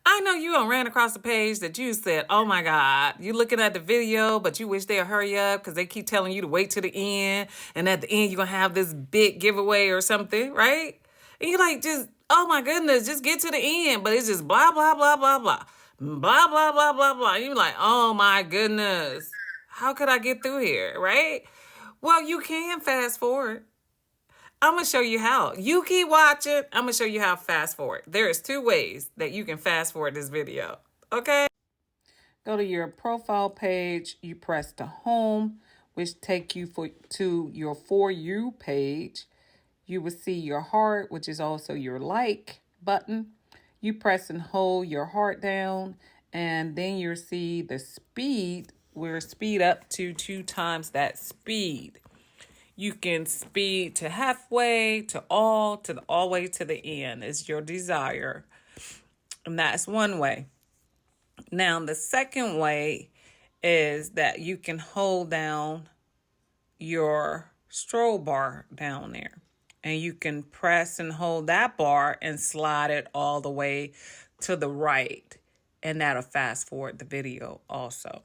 I know you done ran across a page that you said, oh my God, you looking at the video, but you wish they'd hurry up because they keep telling you to wait to the end. And at the end, you're going to have this big giveaway or something, right? And you're like, just, oh my goodness, just get to the end. But it's just blah, blah, blah, blah, blah. Blah, blah, blah, blah, blah. And you're like, oh my goodness, how could I get through here, right? Well, you can fast forward. I'm going to show you how. You keep watching. I'm going to show you how to fast forward. There's two ways that you can fast forward this video. Okay? Go to your profile page. You press the home, which take you to your For You page. You will see your heart, which is also your like button. You press and hold your heart down, and then you'll see the speed. We're speed up to 2 times that speed. You can speed to halfway, to all the way to the end is your desire. And that's one way. Now, the second way is that you can hold down your stroll bar down there. And you can press and hold that bar and slide it all the way to the right. And that'll fast forward the video also.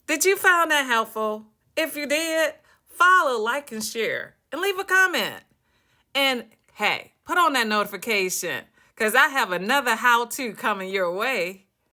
Did you find that helpful? If you did, follow, like, and share, and leave a comment. And hey, put on that notification because I have another how-to coming your way.